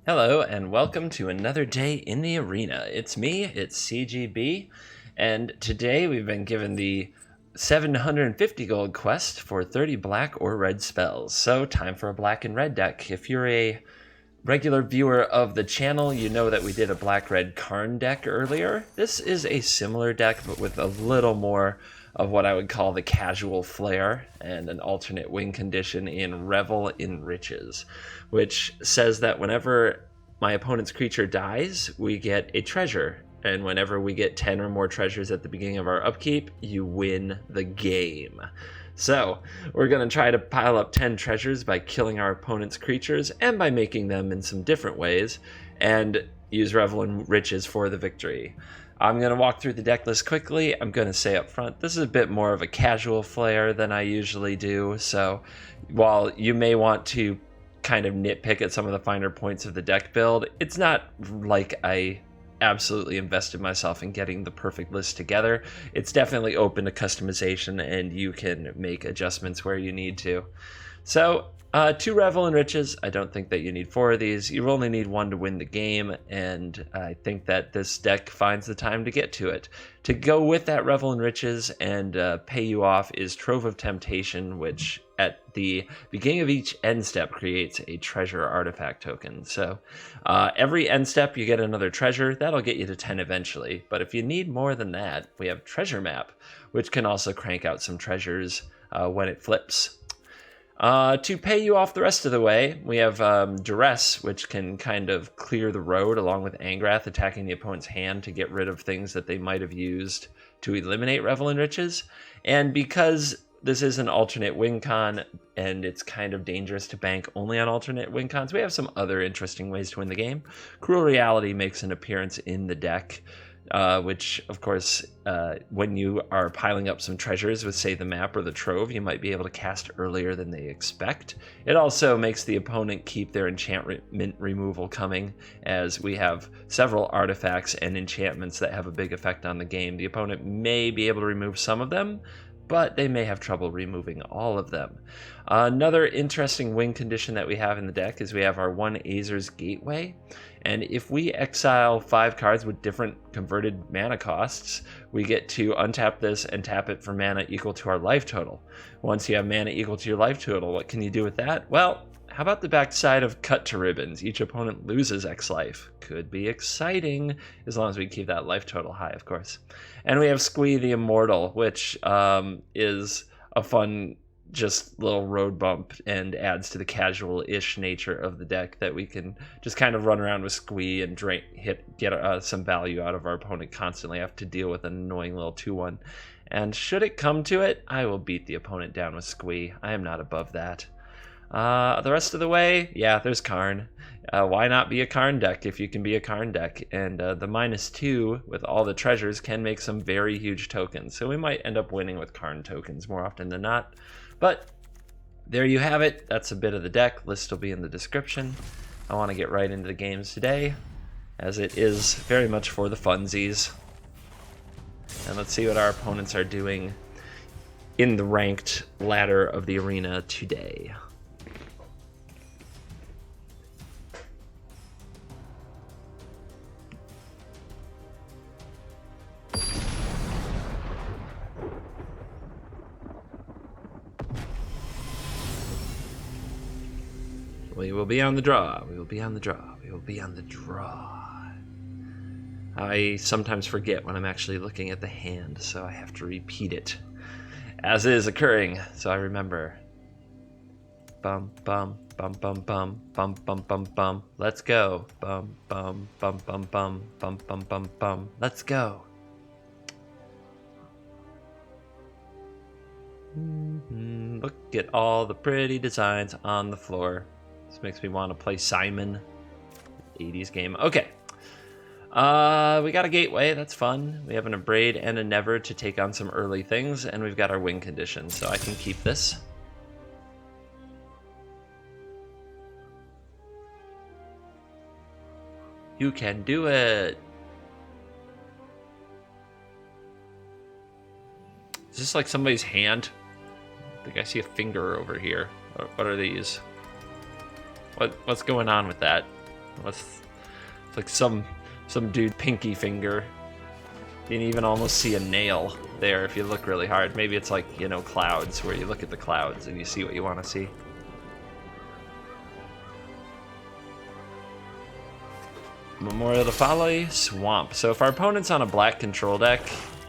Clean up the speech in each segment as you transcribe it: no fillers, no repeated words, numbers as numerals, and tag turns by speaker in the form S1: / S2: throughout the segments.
S1: Hello and welcome to another day in the arena. It's me, it's CGB, and today we've been given the 750 gold quest for 30 black or red spells. So time for a black and red deck. If you're a regular viewer of the channel, you know that we did a black-red Karn deck earlier. This is a similar deck, but with a little more of what I would call the casual flair and an alternate win condition in Revel in Riches, which says that whenever my opponent's creature dies, we get a treasure. And whenever we get 10 or more treasures at the beginning of our upkeep, you win the game. So, we're going to try to pile up 10 treasures by killing our opponent's creatures and by making them in some different ways, and use Revel in Riches for the victory. I'm going to walk through the deck list quickly. I'm going to say up front, this is a bit more of a casual flair than I usually do, so while you may want to kind of nitpick at some of the finer points of the deck build, it's not like I absolutely invested myself in getting the perfect list together. It's definitely open to customization and you can make adjustments where you need to. So 2 Revel in Riches. I don't think that you need 4 of these. You only need 1 to win the game, and I think that this deck finds the time to get to it. To go with that Revel in Riches and pay you off is Trove of Temptation, which at the beginning of each end step creates a treasure artifact token. So every end step you get another treasure. That'll get you to 10 eventually. But if you need more than that, we have Treasure Map, which can also crank out some treasures when it flips. To pay you off the rest of the way, we have Duress, which can kind of clear the road along with Angrath attacking the opponent's hand to get rid of things that they might have used to eliminate Revel in Riches. And because this is an alternate win con and it's kind of dangerous to bank only on alternate win cons, we have some other interesting ways to win the game. Cruel Reality makes an appearance in the deck, which, of course, when you are piling up some treasures with, say, the map or the trove, you might be able to cast earlier than they expect. It also makes the opponent keep their enchantment removal coming, as we have several artifacts and enchantments that have a big effect on the game. The opponent may be able to remove some of them, but they may have trouble removing all of them. Another interesting win condition that we have in the deck is we have our 1 Azor's Gateway, and if we exile 5 cards with different converted mana costs, we get to untap this and tap it for mana equal to our life total. Once you have mana equal to your life total, what can you do with that? Well, how about the backside of Cut to Ribbons? Each opponent loses X life. Could be exciting, as long as we keep that life total high, of course. And we have Squee the Immortal, which is a fun just little road bump and adds to the casual-ish nature of the deck, that we can just kind of run around with Squee and get some value out of our opponent constantly, have to deal with an annoying little 2-1. And should it come to it, I will beat the opponent down with Squee. I am not above that. The rest of the way, yeah, there's Karn. Why not be a Karn deck if you can be a Karn deck? And the -2 with all the treasures can make some very huge tokens. So we might end up winning with Karn tokens more often than not. But there you have it. That's a bit of the deck. List will be in the description. I want to get right into the games today, as it is very much for the funsies. And let's see what our opponents are doing in the ranked ladder of the arena today. We will be on the draw. We will be on the draw. We will be on the draw. I sometimes forget when I'm actually looking at the hand, so I have to repeat it as it is occurring, so I remember. Bum, bum, bum, bum, bum, bum, bum, bum, bum. Let's go. Bum, bum, bum, bum, bum, bum, bum, bum, bum. Let's go. Look at all the pretty designs on the floor. This makes me want to play Simon, 80s game. Okay. We got a Gateway. That's fun. We have an Abrade and a Never to take on some early things, and we've got our win condition, so I can keep this. You can do it. Is this like somebody's hand? I think I see a finger over here. What are these? What's going on with that? It's like some dude pinky finger. You can even almost see a nail there if you look really hard. Maybe it's like, you know, clouds, where you look at the clouds and you see what you want to see. Memorial to Folly, Swamp. So if our opponent's on a black control deck,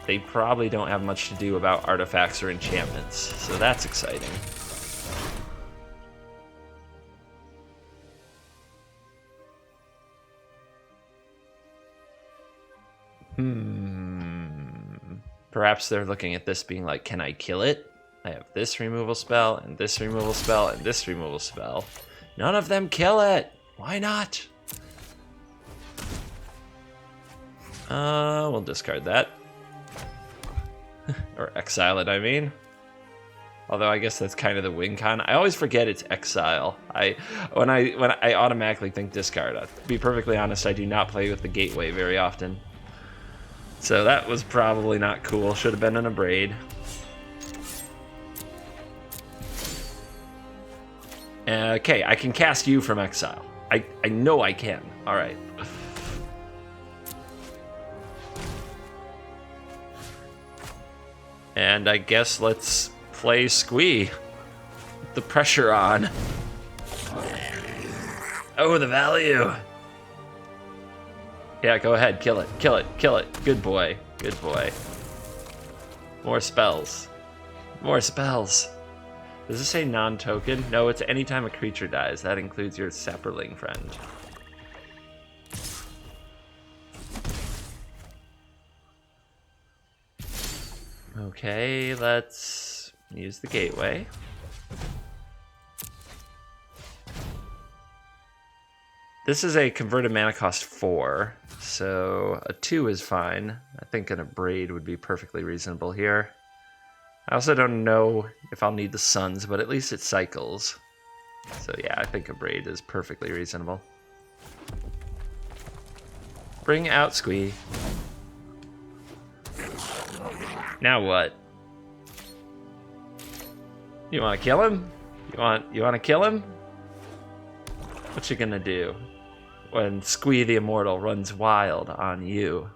S1: they probably don't have much to do about artifacts or enchantments. So that's exciting. Perhaps they're looking at this being like, can I kill it? I have this removal spell, and this removal spell, and this removal spell. None of them kill it! Why not? We'll discard that. Or exile it, I mean. Although I guess that's kind of the win con. I always forget it's exile. When I automatically think discard. To be perfectly honest, I do not play with the gateway very often. So that was probably not cool. Should have been an Abrade. Okay, I can cast you from exile. I know I can. All right. And I guess let's play Squee. With the pressure on. Oh, the value. Yeah, go ahead. Kill it. Kill it. Kill it. Good boy. Good boy. More spells. More spells. Does this say non-token? No, it's anytime a creature dies. That includes your Sapperling friend. Okay, let's use the gateway. This is a converted mana cost 4, so a 2 is fine. I think an Abrade would be perfectly reasonable here. I also don't know if I'll need the Suns, but at least it cycles. So yeah, I think Abrade is perfectly reasonable. Bring out Squee. Now what? You want to kill him? You want to kill him? What you gonna do when Squee the Immortal runs wild on you?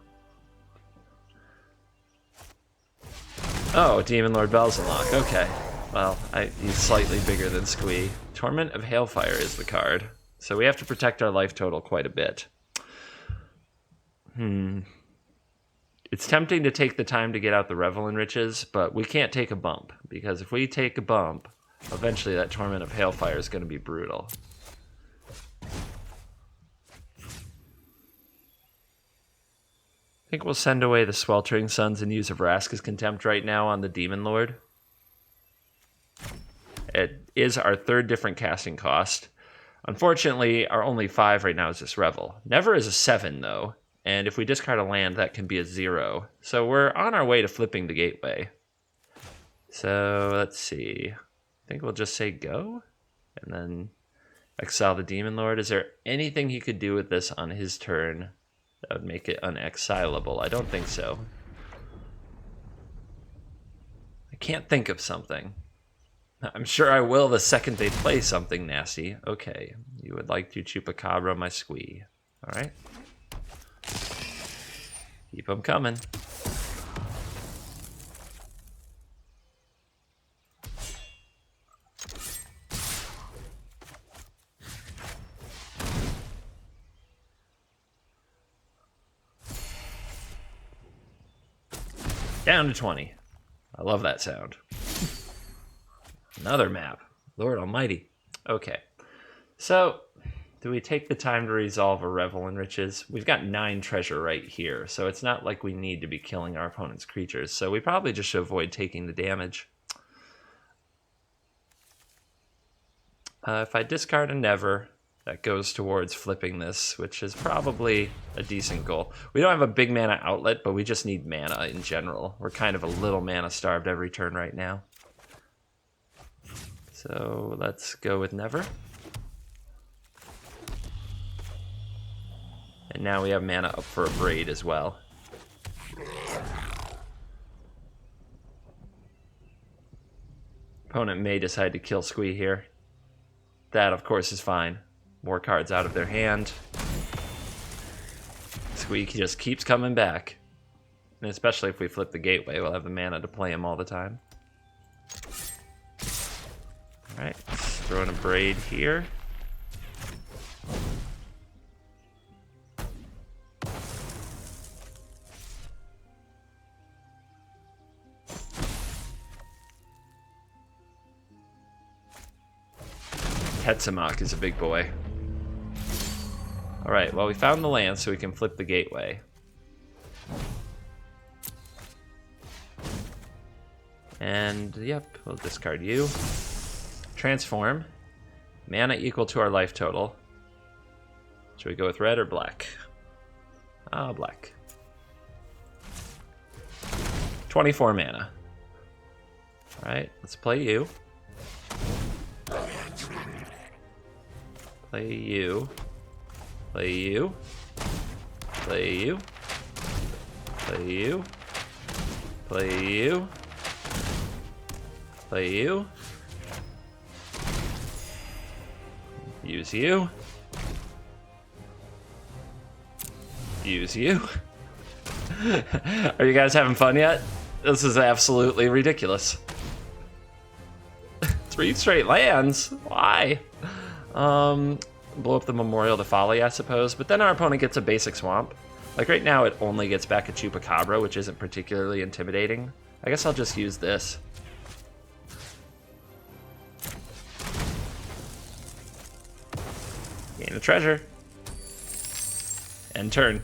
S1: Oh, Demon Lord Belzenlock. Okay. Well, he's slightly bigger than Squee. Torment of Hailfire is the card. So we have to protect our life total quite a bit. It's tempting to take the time to get out the Revel and Riches, but we can't take a bump. Because if we take a bump, eventually that Torment of Hailfire is going to be brutal. I think we'll send away the Sweltering Suns and use a Vraska's Contempt right now on the Demon Lord. It is our third different casting cost. Unfortunately, our only 5 right now is this Revel. Never is a 7, though. And if we discard a land, that can be a 0. So we're on our way to flipping the gateway. So let's see. I think we'll just say go. And then exile the Demon Lord. Is there anything he could do with this on his turn that would make it unexilable? I don't think so. I can't think of something. I'm sure I will the second they play something nasty. Okay, you would like to Chupacabra my Squee. All right. Keep them coming. Down to 20. I love that sound. Another map. Lord almighty. Okay. So, do we take the time to resolve a Revel and Riches? We've got 9 treasure right here, so it's not like we need to be killing our opponent's creatures. So we probably just should avoid taking the damage. If I discard a Never, that goes towards flipping this, which is probably a decent goal. We don't have a big mana outlet, but we just need mana in general. We're kind of a little mana starved every turn right now. So let's go with Never. And now we have mana up for Abrade as well. Opponent may decide to kill Squee here. That, of course, is fine. more cards out of their hand. Squee just keeps coming back. And especially if we flip the gateway, we'll have the mana to play him all the time. Alright, let's throw in a Abrade here. Tetsamok is a big boy. Alright, well we found the land so we can flip the gateway. And, yep, we'll discard you. Transform. Mana equal to our life total. Should we go with red or black? Ah, black. 24 mana. Alright, let's play you. Play you. Play you. Play you. Play you. Play you. Play you. Use you. Use you. Are you guys having fun yet? This is absolutely ridiculous. 3 straight lands? Why? Blow up the Memorial to Folly, I suppose, but then our opponent gets a basic swamp. Like right now, it only gets back a Chupacabra, which isn't particularly intimidating. I guess I'll just use this. Gain a treasure. End turn.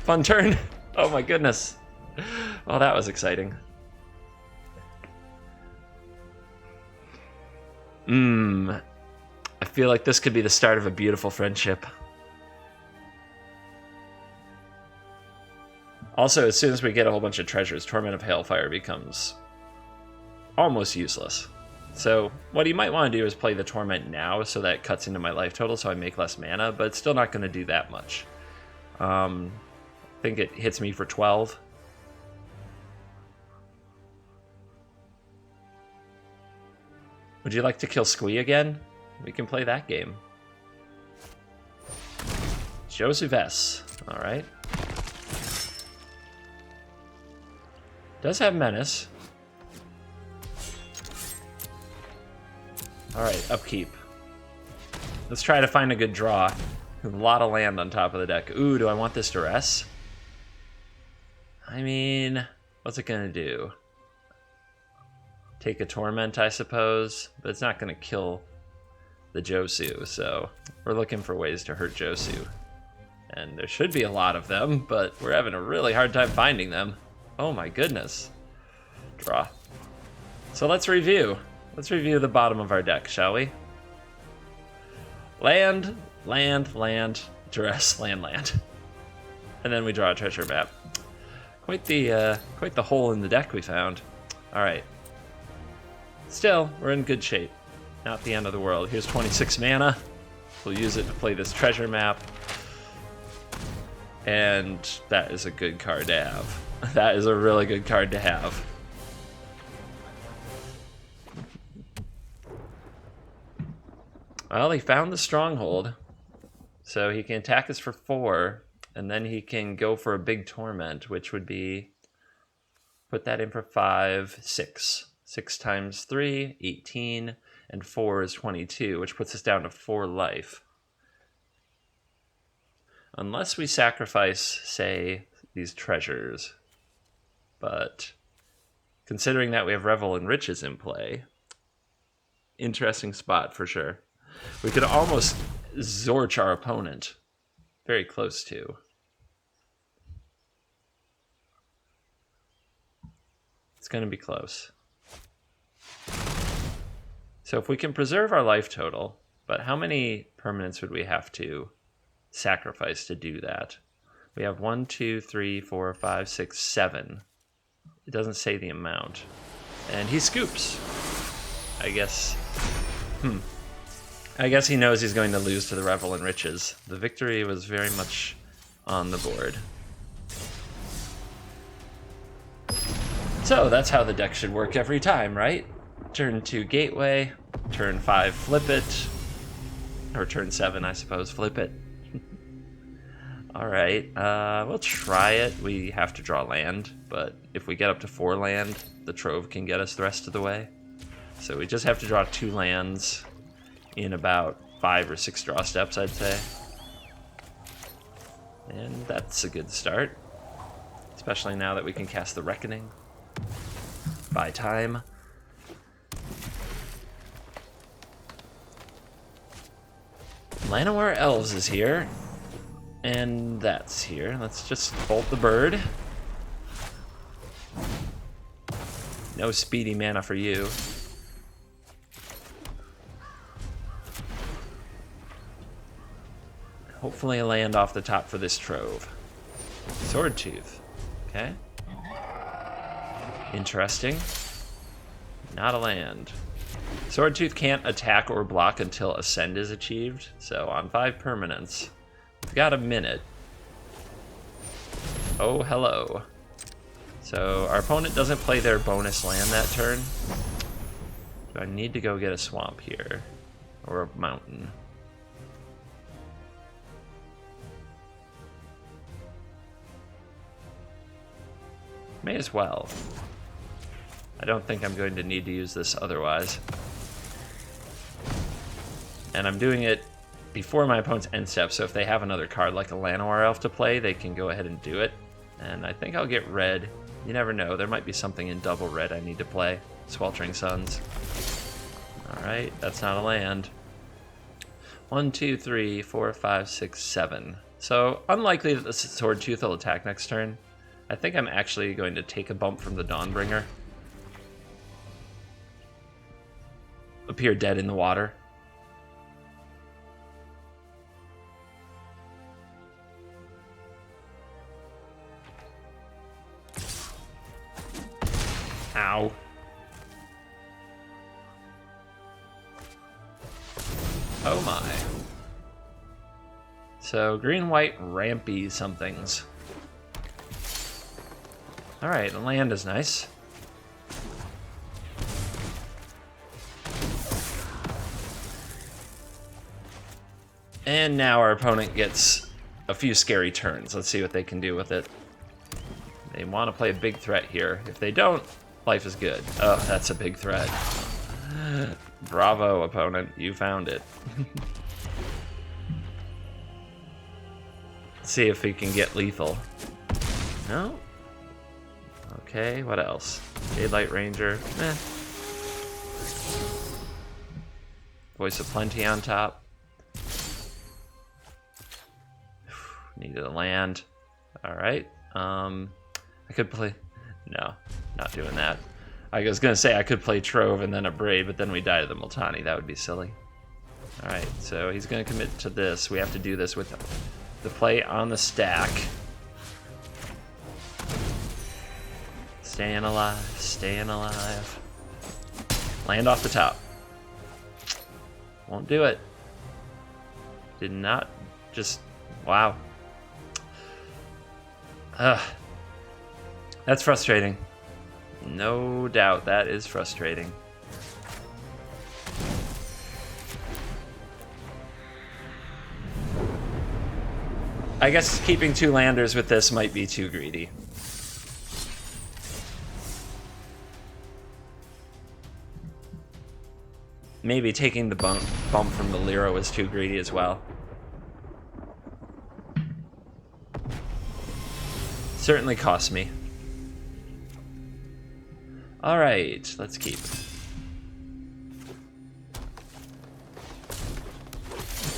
S1: Fun turn. Oh my goodness. Well, that was exciting. I feel like this could be the start of a beautiful friendship. Also, as soon as we get a whole bunch of treasures, Torment of Hailfire becomes almost useless. So what you might want to do is play the Torment now so that it cuts into my life total so I make less mana, but it's still not going to do that much. I think it hits me for 12. Would you like to kill Squee again? We can play that game. Josuves. Alright. Does have Menace. Alright, upkeep. Let's try to find a good draw. A lot of land on top of the deck. Ooh, do I want this Duress? I mean, what's it gonna do? Take a Torment, I suppose, but it's not gonna kill the Josu, so we're looking for ways to hurt Josu. And there should be a lot of them, but we're having a really hard time finding them. Oh my goodness. Draw. So let's review. Let's review the bottom of our deck, shall we? Land, land, land, Duress, land, land. And then we draw a treasure map. Quite the hole in the deck we found. Alright. Still, we're in good shape. Not the end of the world. Here's 26 mana. We'll use it to play this treasure map. And that is a good card to have. That is a really good card to have. Well, he found the stronghold. So he can attack us for 4. And then he can go for a big Torment, which would be... Put that in for 5, 6. 6 times 3, 18, and 4 is 22, which puts us down to 4 life. Unless we sacrifice, say, these treasures. But considering that we have Revel and Riches in play, interesting spot for sure. We could almost Zorch our opponent. Very close to. It's going to be close. So if we can preserve our life total, but how many permanents would we have to sacrifice to do that? We have 1, 2, 3, 4, 5, 6, 7. It doesn't say the amount. And he scoops. I guess... I guess he knows he's going to lose to the Revel and Riches. The victory was very much on the board. So that's how the deck should work every time, right? Turn 2 Gateway, turn 5 Flip it, Or turn 7, I suppose. Flip it. Alright, we'll try it. We have to draw land, but if we get up to 4 land, the Trove can get us the rest of the way. So we just have to draw 2 lands in about 5 or 6 draw steps, I'd say. And that's a good start. Especially now that we can cast the Reckoning. Buy time. Llanowar Elves is here. And that's here. Let's just bolt the bird. No speedy mana for you. Hopefully a land off the top for this Trove. Swordtooth. Okay. Interesting. Not a land. Swordtooth can't attack or block until Ascend is achieved, so on 5 permanents, we've got a minute. Oh, hello. So our opponent doesn't play their bonus land that turn. Do I need to go get a swamp here? Or a mountain? May as well. I don't think I'm going to need to use this otherwise. And I'm doing it before my opponent's end step, so if they have another card like a Llanowar Elf to play, they can go ahead and do it. And I think I'll get red. You never know, there might be something in double red I need to play. Sweltering Suns. Alright, that's not a land. 1, 2, 3, 4, 5, 6, 7. So, unlikely that the Swordtooth will attack next turn. I think I'm actually going to take a bump from the Dawnbringer. Appear dead in the water. Ow. Oh my. So, green-white rampy somethings. Alright, the land is nice. And now our opponent gets a few scary turns. Let's see what they can do with it. They want to play a big threat here. If they don't, life is good. Oh, that's a big threat. Bravo, opponent. You found it. Let's see if we can get lethal. No? Okay, what else? Daylight Ranger. Eh. Voice of Plenty on top. Needed a land. Alright. I could play... No, not doing that. I was going to say I could play Trove and then Abrade, but then we die to the Multani. That would be silly. Alright, so he's going to commit to this. We have to do this with the play on the stack. Staying alive, staying alive. Land off the top. Won't do it. Did not just... Wow. That's frustrating. No doubt that is frustrating. I guess keeping 2 landers with this might be too greedy. Maybe taking the bump from the Lyra was too greedy as well. Certainly cost me. Alright, let's keep.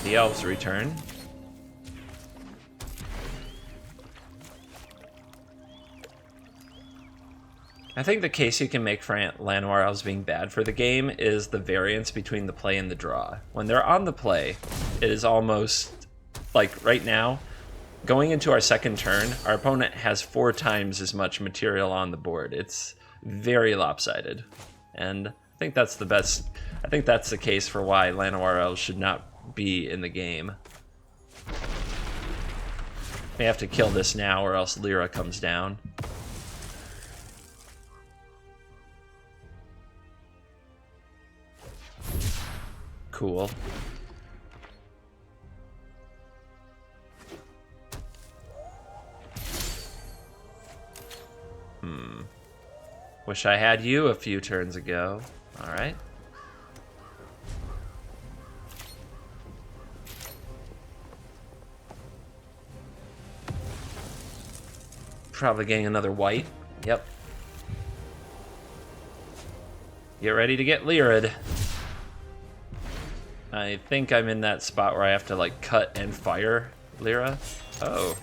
S1: The elves return. I think the case you can make for Llanowar Elves being bad for the game is the variance between the play and the draw. When they're on the play, it is almost, like right now, going into our second turn, our opponent has 4 times as much material on the board. It's very lopsided. And I think that's the best, I think that's the case for why Llanowar Elves should not be in the game. We have to kill this now or else Lyra comes down. Cool. Wish I had you a few turns ago. Alright. Probably getting another white. Yep. Get ready to get Lyrid. I think I'm in that spot where I have to like cut and fire Lyra. Oh,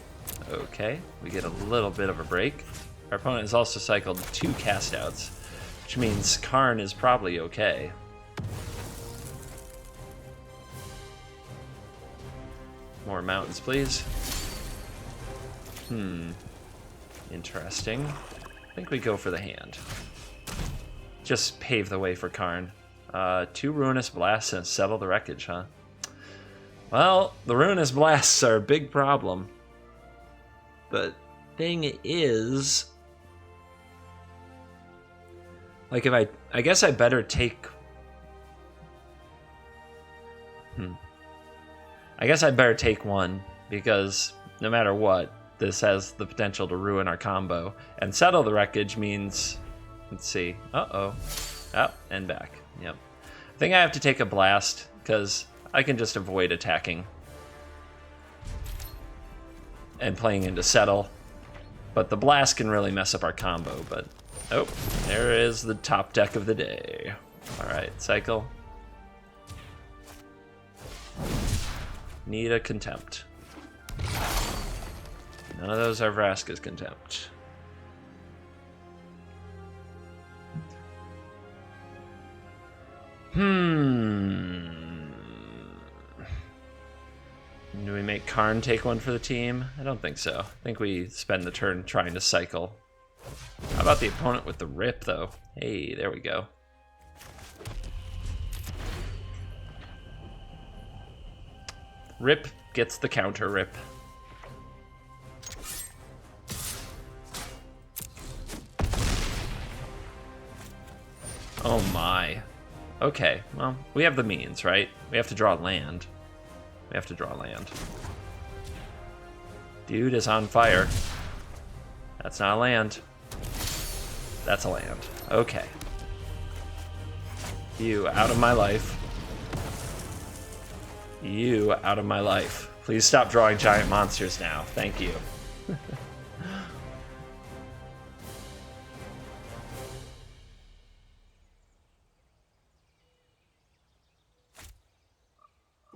S1: okay. We get a little bit of a break. Our opponent has also cycled 2 cast outs, which means Karn is probably okay. More mountains, please. Interesting. I think we go for the hand. Just pave the way for Karn. 2 Ruinous Blasts and Settle the Wreckage, huh? Well, the Ruinous Blasts are a big problem. But thing is... like, if I guess I better take... I guess I better take one, because no matter what, this has the potential to ruin our combo. And Settle the Wreckage means... let's see. Uh-oh. Up and back. Yep. I think I have to take a blast, because I can just avoid attacking. And playing into Settle. But the blast can really mess up our combo, but... oh, there is the top deck of the day. Alright, cycle. Need a Contempt. None of those are Vraska's Contempt. Do we make Karn take one for the team? I don't think so. I think we spend the turn trying to cycle. How about the opponent with the rip, though? Hey, there we go. Rip gets the counter rip. Oh my. Okay, well, we have the means, right? We have to draw land. We have to draw land. Dude is on fire. That's not a land. That's a land. Okay. You out of my life. You out of my life. Please stop drawing giant monsters now. Thank you.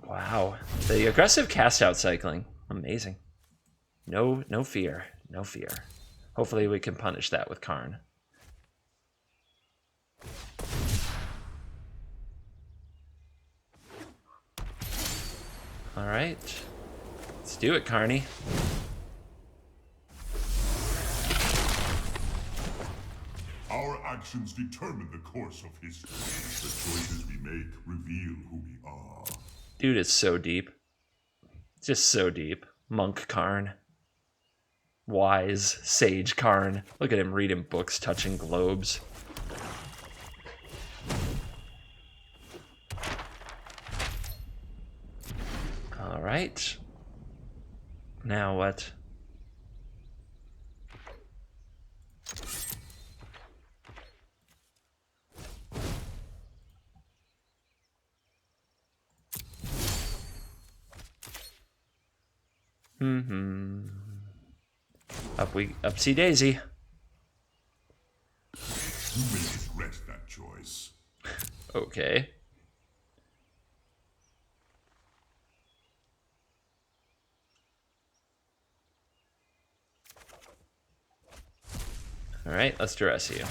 S1: Wow. The aggressive cast out cycling. Amazing. No fear. No fear. Hopefully we can punish that with Karn. Alright. Let's do it, Carney.
S2: Our actions determine the course of history. The choices we make reveal who we are.
S1: Dude is so deep. Just so deep. Monk Karn. Wise, sage Karn. Look at him reading books, touching globes. Alright. Now what? Upsy daisy.
S2: You may regret that choice.
S1: Okay. Alright, let's Duress you.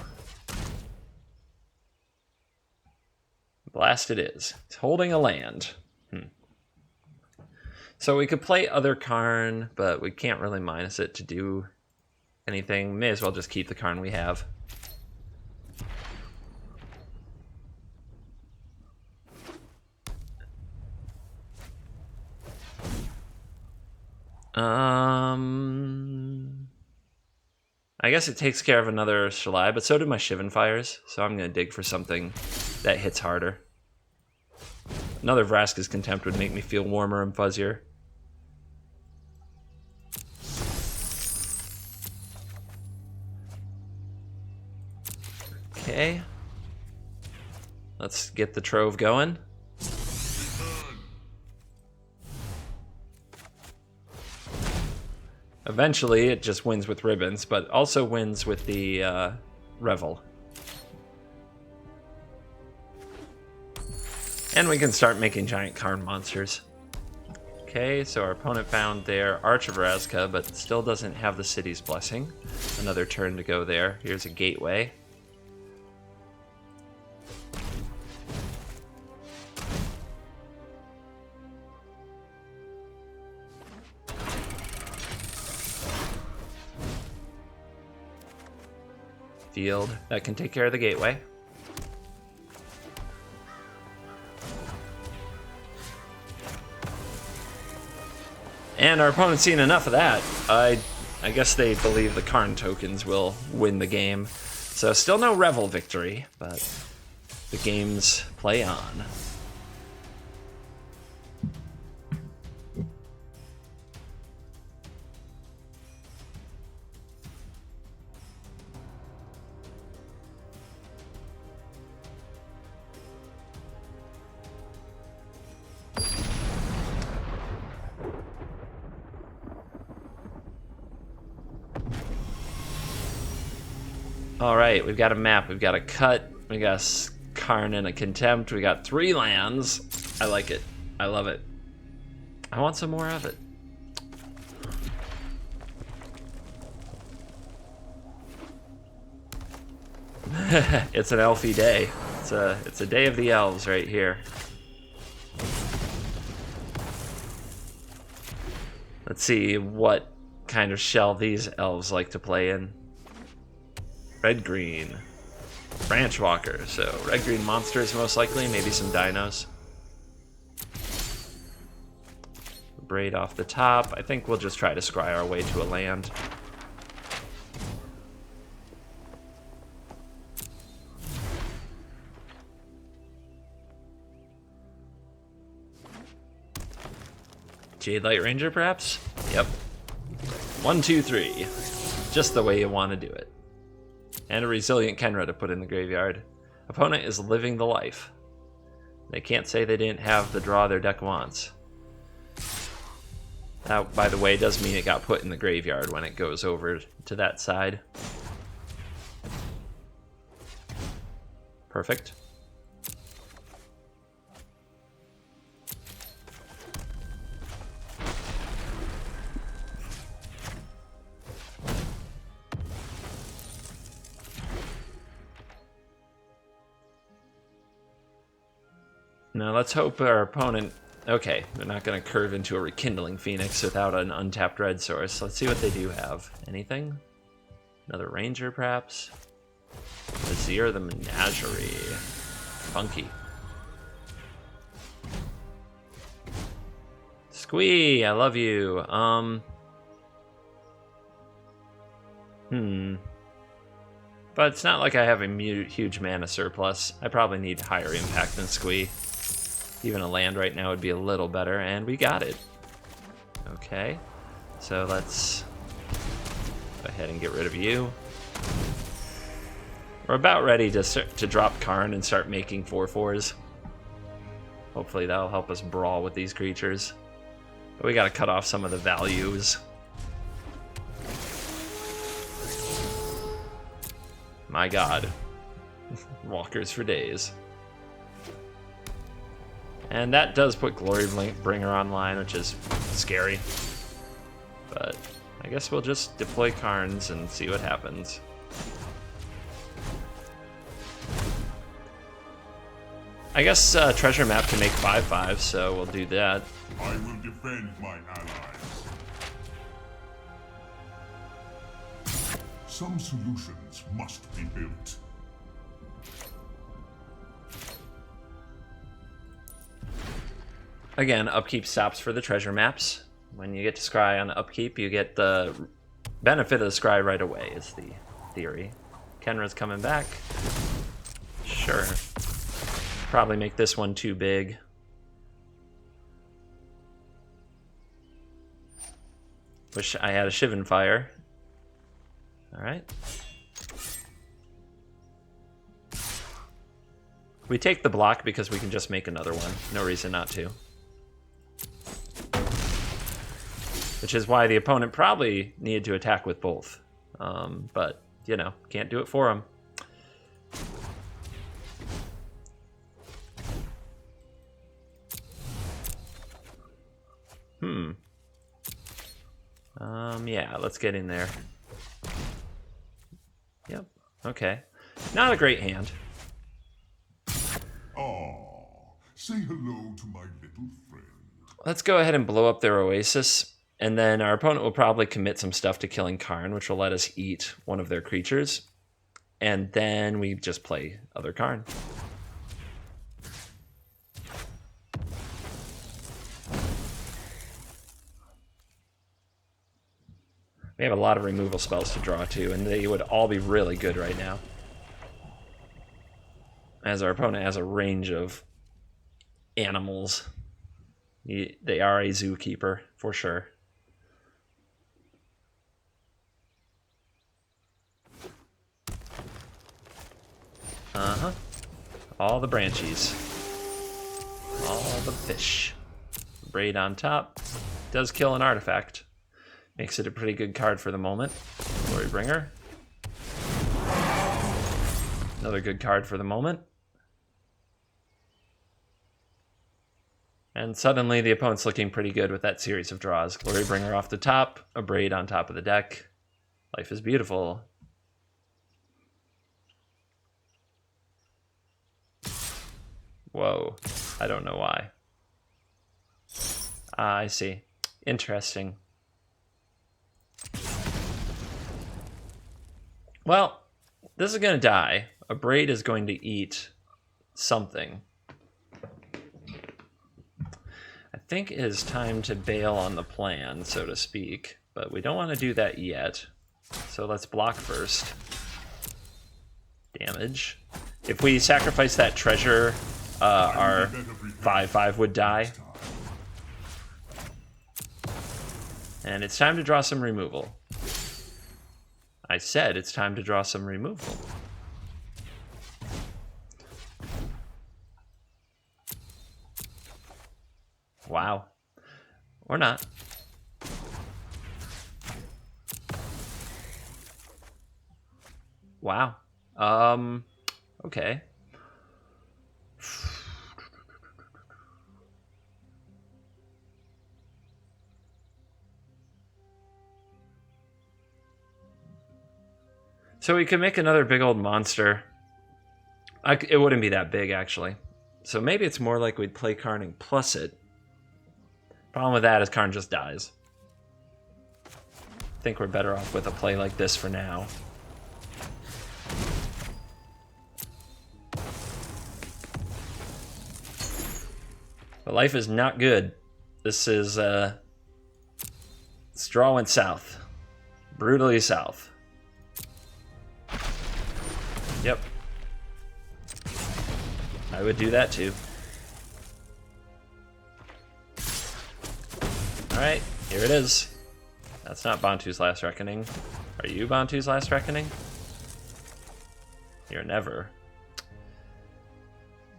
S1: Blast it is. It's holding a land. So we could play other Karn, but we can't really minus it to do anything. May as well just keep the Karn we have. I guess it takes care of another Shalai, but so do my Shivan Fires, so I'm going to dig for something that hits harder. Another Vraska's Contempt would make me feel warmer and fuzzier. Okay. Let's get the Trove going. Eventually, it just wins with ribbons, but also wins with the Revel. And we can start making giant Karn monsters. Okay, so our opponent found their Arch of Vraska, but still doesn't have the city's blessing. Another turn to go there. Here's a gateway. Field that can take care of the gateway. And our opponent's seen enough of that. I guess they believe the Karn tokens will win the game. So still no Revel victory, but the games play on. All right, we've got a map, we've got a cut, we got a Karn and a Contempt, we got 3 lands. I like it. I love it. I want some more of it. It's an elfy day. It's a day of the elves right here. Let's see what kind of shell these elves like to play in. Red-green. Branch Walker, so red-green monsters most likely, maybe some dinos. Braid off the top. I think we'll just try to scry our way to a land. Jade Light Ranger, perhaps? Yep. 1, 2, 3. Just the way you want to do it. And a Resilient Kenra to put in the graveyard. Opponent is living the life. They can't say they didn't have the draw their deck wants. That, by the way, does mean it got put in the graveyard when it goes over to that side. Perfect. Now let's hope our opponent... Okay, they're not going to curve into a Rekindling Phoenix without an untapped red source. Let's see what they do have. Anything? Another Ranger, perhaps? Azir the Menagerie. Funky. Squee, I love you. But it's not like I have a huge mana surplus. I probably need higher impact than Squee. Even a land right now would be a little better, and we got it. Okay, so let's go ahead and get rid of you. We're about ready to drop Karn and start making 4/4s. Hopefully that'll help us brawl with these creatures. But we gotta cut off some of the values. My god. Walkers for days. And that does put Glory Bringer online, which is scary. But I guess we'll just deploy Karns and see what happens. I guess Treasure Map can make 5/5, so we'll do that.
S2: I will defend my allies. Some solutions must be built.
S1: Again, upkeep stops for the treasure maps. When you get to scry on upkeep, you get the benefit of the scry right away, is the theory. Kenra's coming back. Sure. Probably make this one too big. Wish I had a Shivan Fire. Alright. We take the block because we can just make another one. No reason not to. Which is why the opponent probably needed to attack with both. But, you know, can't do it for him. Yeah, let's get in there. Yep, okay. Not a great hand.
S2: Say hello to my little friend.
S1: Let's go ahead and blow up their Oasis, and then our opponent will probably commit some stuff to killing Karn, which will let us eat one of their creatures. And then we just play other Karn. We have a lot of removal spells to draw to, and they would all be really good right now. As our opponent has a range of animals. They are a zookeeper, for sure. Uh-huh. All the branchies. All the fish. Braid on top. Does kill an artifact. Makes it a pretty good card for the moment. Glorybringer. Another good card for the moment. And suddenly the opponent's looking pretty good with that series of draws. Glorybringer off the top, Abrade on top of the deck. Life is beautiful. Whoa, I don't know why. Ah, I see. Interesting. Well, this is going to die. Abrade is going to eat something. I think it is time to bail on the plan, so to speak, but we don't want to do that yet. So let's block first. Damage. If we sacrifice that treasure, our 5/5 would die. And it's time to draw some removal. I said it's time to draw some removal. Wow. Or not. Wow. Okay. So we could make another big old monster. It wouldn't be that big, actually. So maybe it's more like we'd play Karn and plus it. Problem with that is Karn just dies. I think we're better off with a play like this for now. But life is not good. This is, straw went south. Brutally south. Yep. I would do that too. Alright, here it is. That's not Bontu's Last Reckoning. Are you Bontu's Last Reckoning? You're never.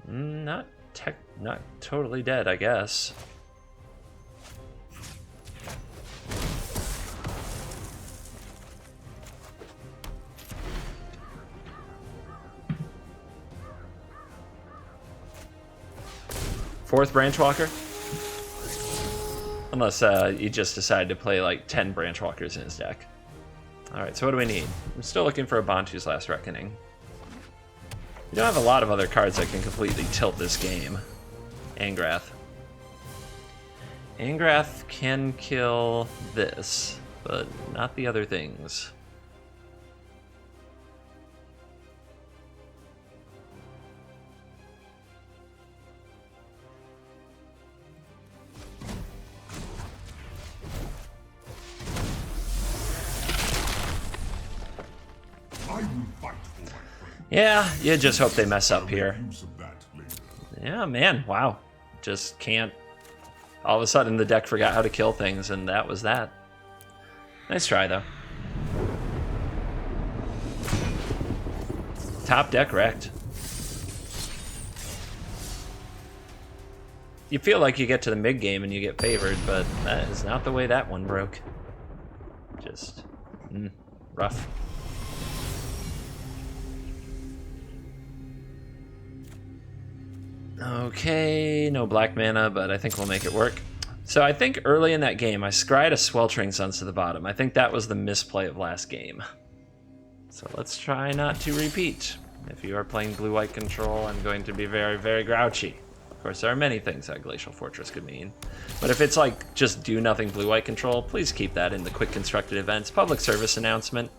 S1: Not totally dead, I guess. Fourth Branchwalker? Unless he just decided to play like 10 Branchwalkers in his deck. Alright, so what do we need? I'm still looking for a Bontu's Last Reckoning. We don't have a lot of other cards that can completely tilt this game. Angrath. Angrath can kill this, but not the other things. Yeah, you just hope they mess up here. Yeah, man, wow. Just can't. All of a sudden the deck forgot how to kill things, and that was that. Nice try, though. Top deck wrecked. you feel like you get to the mid game and you get favored, but that is not the way that one broke. Just rough. Okay, no black mana, but I think we'll make it work. So I think early in that game, I scryed a Sweltering Suns to the bottom. I think that was the misplay of last game. So let's try not to repeat. If you are playing blue-white control, I'm going to be very, very grouchy. Of course, there are many things that Glacial Fortress could mean. But if it's like just do nothing blue-white control, please keep that in the quick constructed events. Public service announcement.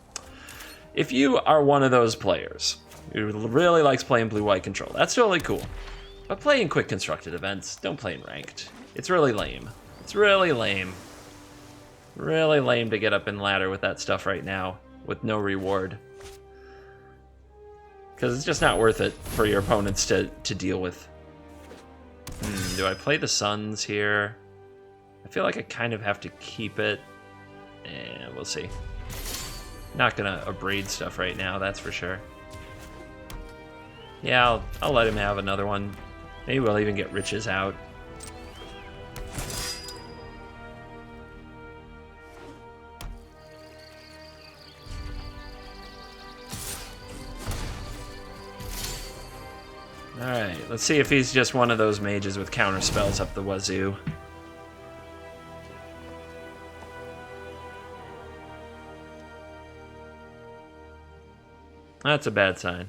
S1: If you are one of those players who really likes playing blue-white control, that's totally cool. But play in quick constructed events, don't play in ranked. It's really lame. It's really lame. Really lame to get up in ladder with that stuff right now, with no reward. Because it's just not worth it for your opponents to deal with. Do I play the Suns here? I feel like I kind of have to keep it. We'll see. Not gonna Abrade stuff right now, that's for sure. Yeah, I'll let him have another one. Maybe we'll even get Riches out. Alright, let's see if he's just one of those mages with counter spells up the wazoo. That's a bad sign.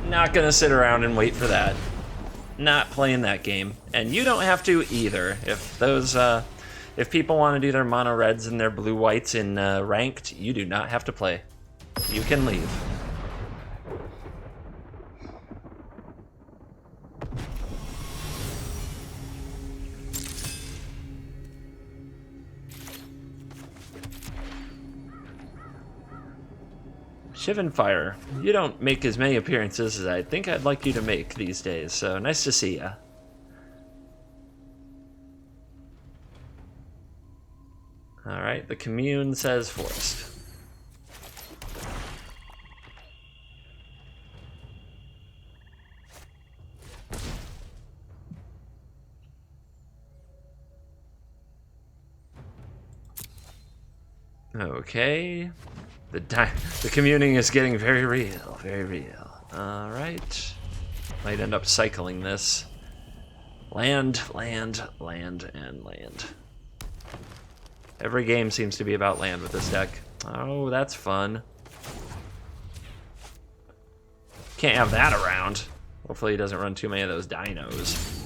S1: Not gonna sit around and wait for that. Not playing that game. And you don't have to either. If those, if people want to do their mono reds and their blue whites in ranked, you do not have to play. You can leave. Shivan Fire, you don't make as many appearances as I think I'd like you to make these days, so nice to see ya. Alright, the commune says forest. Okay. The communing is getting very real, very real. Alright. Might end up cycling this. Land, land, land, and land. Every game seems to be about land with this deck. Oh, that's fun. Can't have that around. Hopefully he doesn't run too many of those dinos.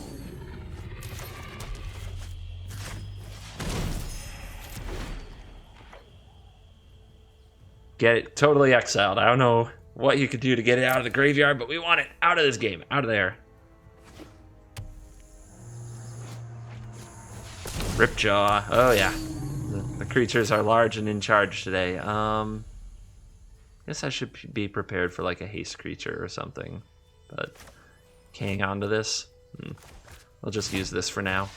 S1: Get it totally exiled. I don't know what you could do to get it out of the graveyard, but we want it out of this game, out of there. Ripjaw. Oh yeah, the creatures are large and in charge today. Guess I should be prepared for like a haste creature or something, but hang on to this. I'll just use this for now.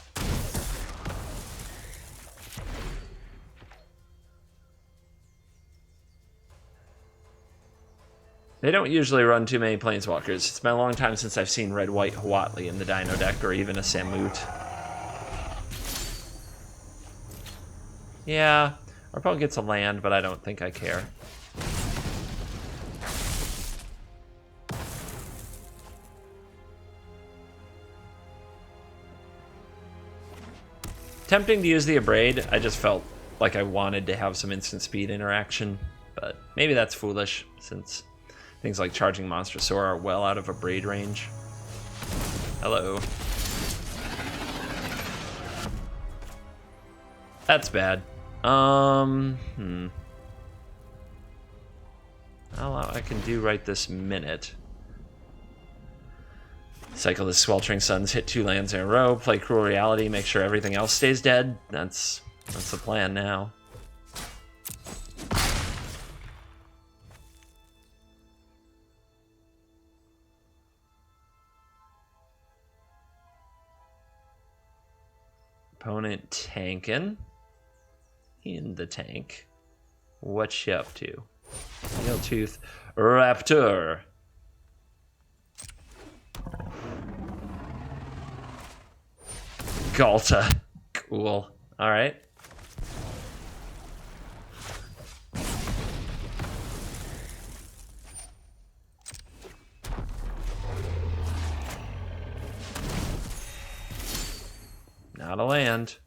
S1: They don't usually run too many Planeswalkers. It's been a long time since I've seen red-white Huatli in the Dino deck, or even a Samut. Yeah, our opponent gets a land, but I don't think I care. Tempting to use the Abrade. I just felt like I wanted to have some instant speed interaction, but maybe that's foolish, since things like Charging Monstrosaur are well out of Abrade range. Hello. That's bad. All I can do right this minute. Cycle the Sweltering Suns, hit 2 lands in a row, play Cruel Reality, make sure everything else stays dead. That's the plan now. Opponent tanking. In the tank. What you up to? Tooth Raptor. Galta. Cool. Alright. Not a land.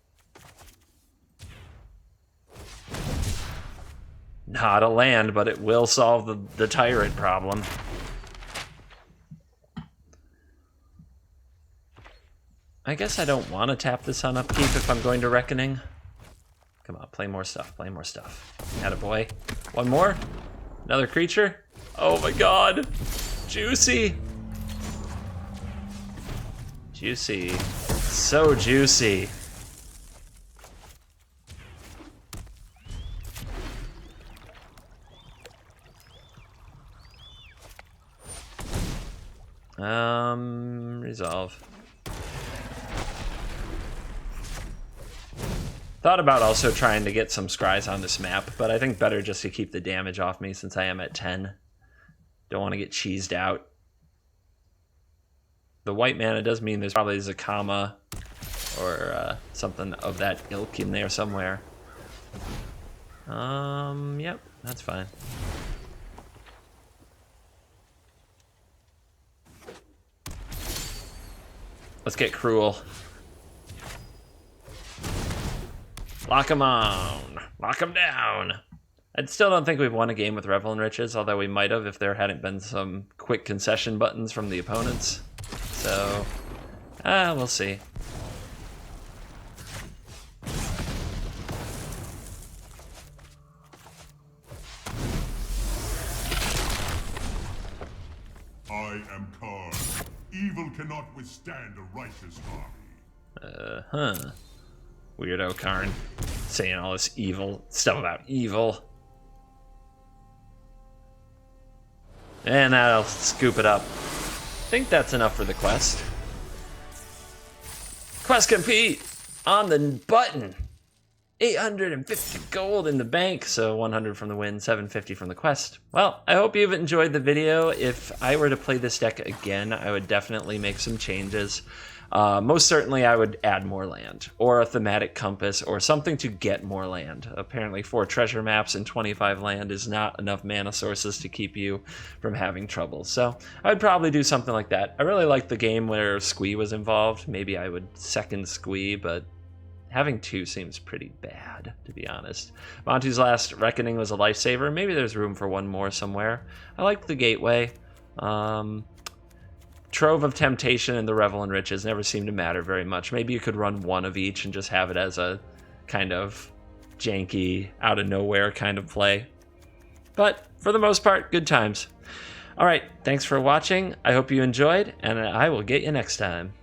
S1: Not a land, but it will solve the tyrant problem. I guess I don't want to tap this on upkeep if I'm going to Reckoning. Come on, play more stuff, play more stuff. Attaboy. One more? Another creature? Oh my god! Juicy! Juicy. So juicy. Resolve. Thought about also trying to get some scries on this map, but I think better just to keep the damage off me since I am at 10. Don't want to get cheesed out. The white mana does mean there's probably Zakama or something of that ilk in there somewhere. Yep, that's fine. Let's get cruel. Lock him on. Lock him down. I still don't think we've won a game with Revel and Riches, although we might have if there hadn't been some quick concession buttons from the opponents. So, we'll see.
S2: I am Karn. Evil cannot withstand a righteous army.
S1: Weirdo Karn. Saying all this evil stuff about evil. And that'll scoop it up. I think that's enough for the quest. Quest complete! On the button! 850 gold in the bank, so 100 from the win, 750 from the quest. Well, I hope you've enjoyed the video. If I were to play this deck again, I would definitely make some changes. Most certainly I would add more land, or a thematic compass, or something to get more land. Apparently 4 treasure maps and 25 land is not enough mana sources to keep you from having trouble. So I would probably do something like that. I really liked the game where Squee was involved. Maybe I would second Squee, but having 2 seems pretty bad, to be honest. Bontu's last Reckoning was a lifesaver. Maybe there's room for one more somewhere. I liked the Gateway. Trove of Temptation and the Revel and Riches never seemed to matter very much. Maybe you could run one of each and just have it as a kind of janky, out of nowhere kind of play. But for the most part, good times. All right, thanks for watching. I hope you enjoyed, and I will get you next time.